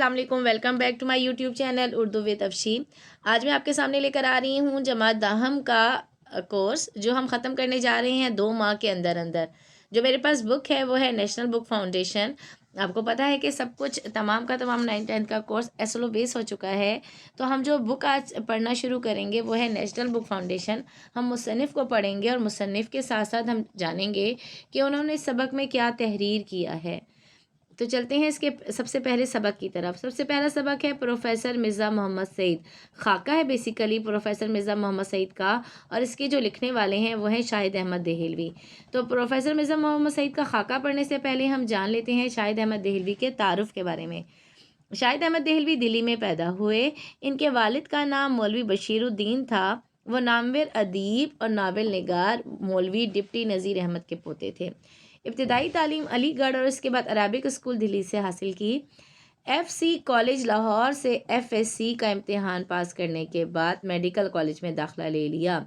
अस्सलाम वालेकुम, welcome back to my YouTube channel Urdu with Afshi. आज मैं आपके सामने लेकर आ रही हूँ जमात दाहम का कोर्स जो हम ख़त्म करने जा रहे हैं 2 माह के अंदर अंदर। जो मेरे पास बुक है वो है नेशनल बुक फाउंडेशन। आपको पता है कि सब कुछ तमाम का तमाम 9th-10th का कोर्स एसएलओ बेस हो चुका है। तो हम जो बुक आज पढ़ना शुरू करेंगे वो है नेशनल बुक फाउंडेशन। हम मुसन्निफ़ को पढ़ेंगे और मुसन्निफ़ के साथ साथ हम जानेंगे कि उन्होंने इस सबक में क्या तहरीर किया है। तो चलते हैं इसके सबसे पहले सबक की तरफ। सबसे पहला सबक है प्रोफेसर मिर्ज़ा मोहम्मद सईद। खाका है बेसिकली प्रोफेसर मिर्ज़ा मोहम्मद सईद का, और इसके जो लिखने वाले हैं वो हैं शाहिद अहमद देहलवी। तो प्रोफेसर मिर्ज़ा मोहम्मद सईद का खाका पढ़ने से पहले हम जान लेते हैं शाहिद अहमद देहलवी के तारुफ़ के बारे में। शाहिद अहमद देहलवी दिल्ली में पैदा हुए। इनके वालिद का नाम मौलवी बशीरुद्दीन था। वो नामवर अदीब और नावल निगार मौलवी डिप्टी नज़ीर अहमद के पोते थे। इब्तदाई तालीम अलीगढ़ और इसके बाद अरबिक स्कूल दिल्ली से हासिल की। एफसी कॉलेज लाहौर से एफएससी का इम्तिहान पास करने के बाद मेडिकल कॉलेज में दाखिला ले लिया,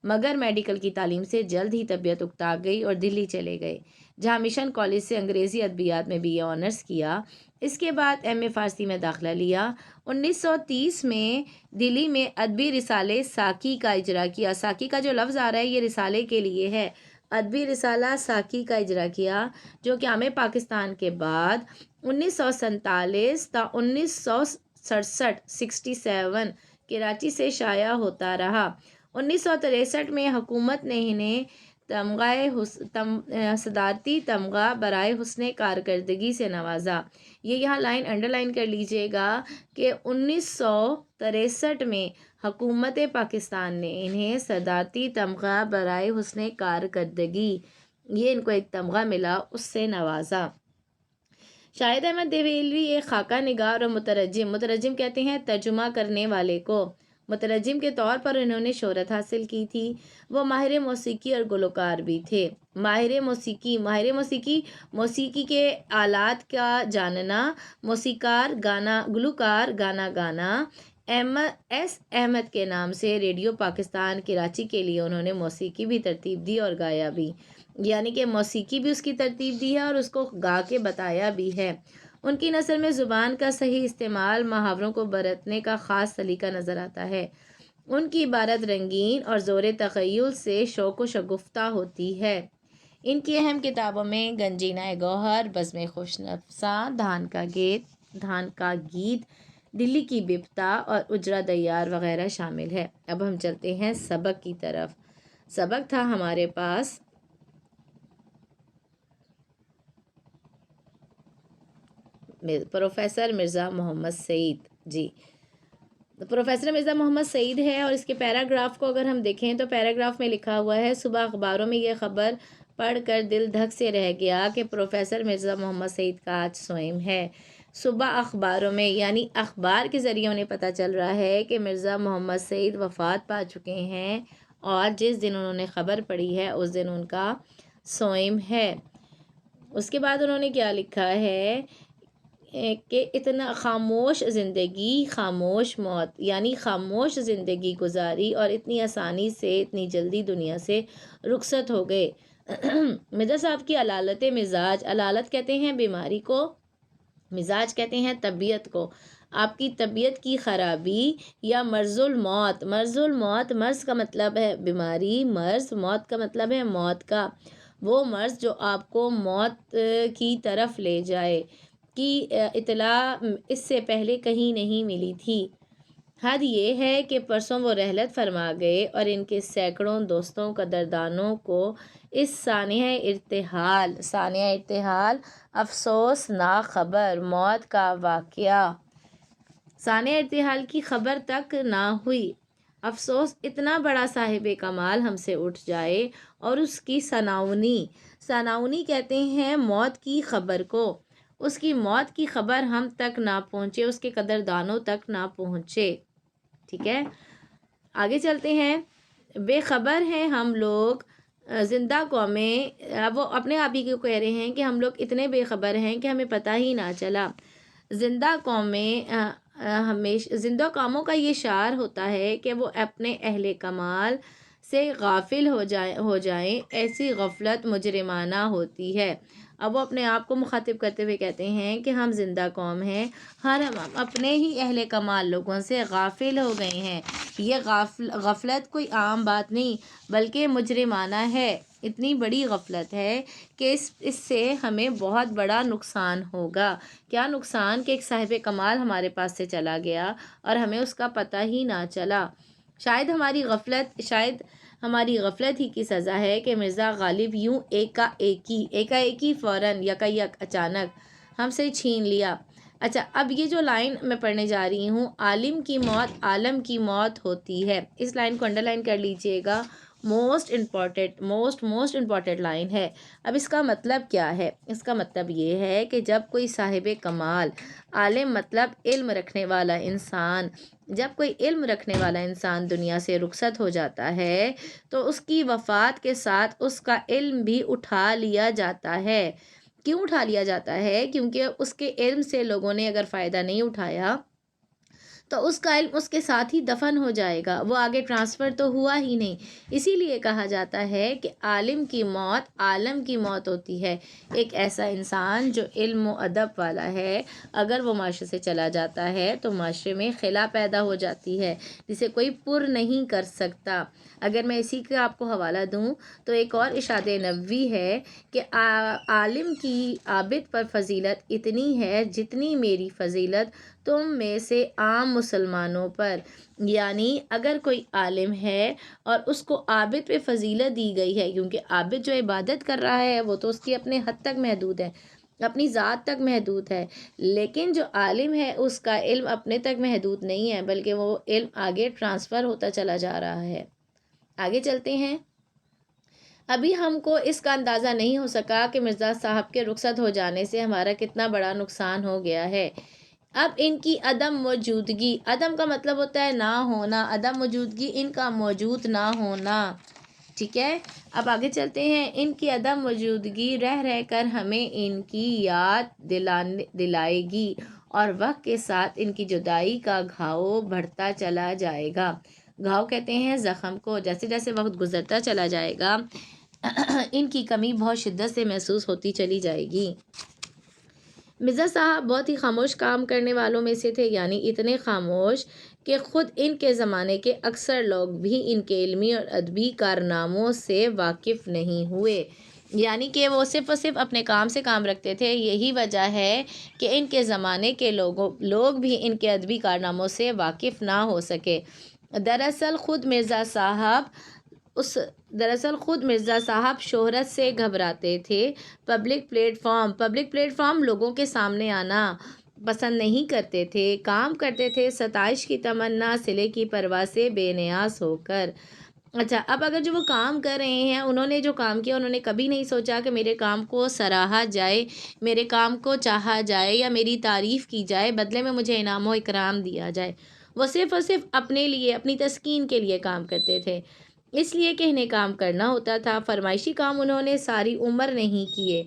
मगर मेडिकल की तालीम से जल्द ही तबीयत उकता गई और दिल्ली चले गए, जहाँ मिशन कॉलेज से अंग्रेज़ी अदबियात में बीए ऑनर्स किया। इसके बाद एमए फ़ारसी में दाखिला लिया। 1930 में दिल्ली में अदबी रिसाले साकी का इजरा किया। साकी का जो लफ्ज़ आ रहा है ये रिसाले के लिए है। अदबी रिसाला साकी का इजरा किया, जो क़याम पाकिस्तान के बाद 1947 ता 1967 कराची से शाया होता रहा। 1963 में हुकूमत ने इन्हें सदारती तमगा बराए हुस्ने कारकर्दगी से नवाजा। ये यहाँ लाइन अंडरलाइन कर लीजिएगा कि 1963 में हुकूमत पाकिस्तान ने इन्हें सदारती तमगा बराए हुस्ने कारकर्दगी, ये इनको एक तमगा मिला, उससे नवाजा। शाहिद अहमद देहलवी एक खाका निगार और मुतरज्जिम कहते हैं तर्जुमा करने वाले को। मुतरज्जिम के तौर पर इन्होंने शोहरत हासिल की थी। वो माहिर मौसीकी और गुलकार भी थे। माहिर मौसीकी के आलात का जानना, गुलकार गाना गाना। अहमद के नाम से रेडियो पाकिस्तान कराची के लिए उन्होंने मौसीकी भी तरतीब दी और गाया भी, यानी कि मौसीकी भी उसकी तरतीब दी है और उसको गा के बताया भी है। उनकी नस्ल में ज़ुबान का सही इस्तेमाल, मुहावरों को बरतने का ख़ास सलीका नज़र आता है। उनकी इबारत रंगीन और ज़ोर तख़य्युल से शौक़ व शगुफ्ता होती है। इनकी अहम किताबों में गंजीना गौहर, बज़्म खुशनफ़सा, धान का गीत, दिल्ली की बिपता और उजरा दयार वग़ैरह शामिल है। अब हम चलते हैं सबक की तरफ। सबक था हमारे पास प्रोफेसर मिर्ज़ा मोहम्मद सईद। जी, तो प्रोफेसर मिर्ज़ा मोहम्मद सईद है, और इसके पैराग्राफ को अगर हम देखें तो पैराग्राफ में लिखा हुआ है, सुबह अखबारों में ये ख़बर पढ़कर दिल धक से रह गया कि प्रोफेसर मिर्ज़ा मोहम्मद सईद का आज सोइम है। सुबह अखबारों में यानी अखबार के ज़रिए उन्हें पता चल रहा है कि मिर्ज़ा मोहम्मद सईद वफ़ात पा चुके हैं, और जिस दिन उन्होंने ख़बर पड़ी है उस दिन उनका सोइम है। उसके बाद उन्होंने क्या लिखा है कि इतना खामोश ज़िंदगी खामोश मौत, यानी खामोश ज़िंदगी गुजारी और इतनी आसानी से इतनी जल्दी दुनिया से रुखसत हो गए। मिर्ज़ा साहब की अलालत मिजाज, अलालत कहते हैं बीमारी को, मिजाज कहते हैं तबीयत को। आपकी तबीयत की ख़राबी या मर्ज़ुल मौत, मर्ज़ का मतलब है बीमारी, मर्ज़ मौत का मतलब है मौत का, वो मर्ज़ जो आपको मौत की तरफ ले जाए की इतला इससे पहले कहीं नहीं मिली थी। हद ये है कि परसों वो रहलत फरमा गए और इनके सैकड़ों दोस्तों कदरदानों को इस सानिया इर्तिहाल अफसोस ना खबर मौत का वाक़या, सानिया इर्तिहाल की खबर तक ना हुई। अफसोस इतना बड़ा साहिब कमाल हमसे उठ जाए और उसकी सनाउनी कहते हैं मौत की खबर को, उसकी मौत की खबर हम तक ना पहुँचे, उसके कदरदानों तक ना पहुँचे। ठीक है, आगे चलते हैं। बेखबर हैं हम लोग ज़िंदा कौमें, वो अपने आप ही को कह रहे हैं कि हम लोग इतने बेखबर हैं कि हमें पता ही ना चला। ज़िंदा कौमों का ये शार होता है कि वो अपने अहले कमाल से गाफिल हो जाएं, ऐसी गफलत मुजरिमाना होती है। اب وہ اپنے آپ کو مخاطب کرتے ہوئے کہتے ہیں کہ ہم زندہ قوم ہیں، ہم اپنے ہی اہل کمال لوگوں سے غافل ہو گئے ہیں۔ یہ غفلت کوئی عام بات نہیں بلکہ مجرمانہ ہے، اتنی بڑی غفلت ہے کہ اس سے ہمیں بہت بڑا نقصان ہوگا۔ کیا نقصان کہ ایک صاحب کمال ہمارے پاس سے چلا گیا اور ہمیں اس کا پتہ ہی نہ چلا۔ شاید ہماری غفلت ہی کی سزا ہے کہ مرزا غالب یوں ایک ایک فوراً یک اچانک ہم سے چھین لیا۔ اچھا، اب یہ جو لائن میں پڑھنے جا رہی ہوں، عالم کی موت عالم کی موت ہوتی ہے، اس لائن کو انڈر لائن کر لیجئے گا۔ موسٹ امپورٹنٹ لائن ہے۔ اب اس کا مطلب کیا ہے؟ اس کا مطلب یہ ہے کہ جب کوئی صاحب کمال، عالم مطلب علم رکھنے والا انسان، جب کوئی علم رکھنے والا انسان دنیا سے رخصت ہو جاتا ہے تو اس کی وفات کے ساتھ اس کا علم بھی اٹھا لیا جاتا ہے۔ کیوں اٹھا لیا جاتا ہے؟ کیونکہ اس کے علم سے لوگوں نے اگر فائدہ نہیں اٹھایا تو اس کا علم اس کے ساتھ ہی دفن ہو جائے گا، وہ آگے ٹرانسفر تو ہوا ہی نہیں۔ اسی لیے کہا جاتا ہے کہ عالم کی موت عالم کی موت ہوتی ہے۔ ایک ایسا انسان جو علم و ادب والا ہے، اگر وہ معاشرے سے چلا جاتا ہے تو معاشرے میں خلا پیدا ہو جاتی ہے جسے کوئی پر نہیں کر سکتا۔ اگر میں اسی کا آپ کو حوالہ دوں تو ایک اور ارشاد نبوی ہے کہ عالم کی عابد پر فضیلت اتنی ہے جتنی میری فضیلت تم میں سے عام مسلمانوں پر۔ یعنی اگر کوئی عالم ہے اور اس کو عابد پہ فضیلت دی گئی ہے، کیونکہ عابد جو عبادت کر رہا ہے وہ تو اس کی اپنے حد تک محدود ہے، اپنی ذات تک محدود ہے، لیکن جو عالم ہے اس کا علم اپنے تک محدود نہیں ہے بلکہ وہ علم آگے ٹرانسفر ہوتا چلا جا رہا ہے۔ آگے چلتے ہیں۔ ابھی ہم کو اس کا اندازہ نہیں ہو سکا کہ مرزا صاحب کے رخصت ہو جانے سے ہمارا کتنا بڑا نقصان ہو گیا ہے۔ اب ان کی عدم موجودگی، عدم کا مطلب ہوتا ہے نہ ہونا، عدم موجودگی ان کا موجود نہ ہونا، ٹھیک ہے۔ اب آگے چلتے ہیں۔ ان کی عدم موجودگی رہ کر ہمیں ان کی یاد دلائے گی اور وقت کے ساتھ ان کی جدائی کا گھاؤ بڑھتا چلا جائے گا۔ گھاؤ کہتے ہیں زخم کو، جیسے جیسے وقت گزرتا چلا جائے گا ان کی کمی بہت شدت سے محسوس ہوتی چلی جائے گی۔ مرزا صاحب بہت ہی خاموش کام کرنے والوں میں سے تھے، یعنی اتنے خاموش کہ خود ان کے زمانے کے اکثر لوگ بھی ان کے علمی اور ادبی کارناموں سے واقف نہیں ہوئے، یعنی کہ وہ صرف اور صرف اپنے کام سے کام رکھتے تھے۔ یہی وجہ ہے کہ ان کے زمانے کے لوگ بھی ان کے ادبی کارناموں سے واقف نہ ہو سکے۔ دراصل خود مرزا صاحب شہرت سے گھبراتے تھے، پبلک پلیٹ فارم لوگوں کے سامنے آنا پسند نہیں کرتے تھے، کام کرتے تھے ستائش کی تمنا صلے کی پرواہ سے بے نیاز ہو کر۔ اچھا، اب اگر جو وہ کام کر رہے ہیں، انہوں نے جو کام کیا انہوں نے کبھی نہیں سوچا کہ میرے کام کو سراہا جائے، میرے کام کو چاہا جائے یا میری تعریف کی جائے، بدلے میں مجھے انعام و اکرام دیا جائے۔ وہ صرف اور صرف اپنے لیے، اپنی تسکین کے لیے کام کرتے تھے، اس لیے کہ انہیں کام کرنا ہوتا تھا۔ فرمائشی کام انہوں نے ساری عمر نہیں کیے۔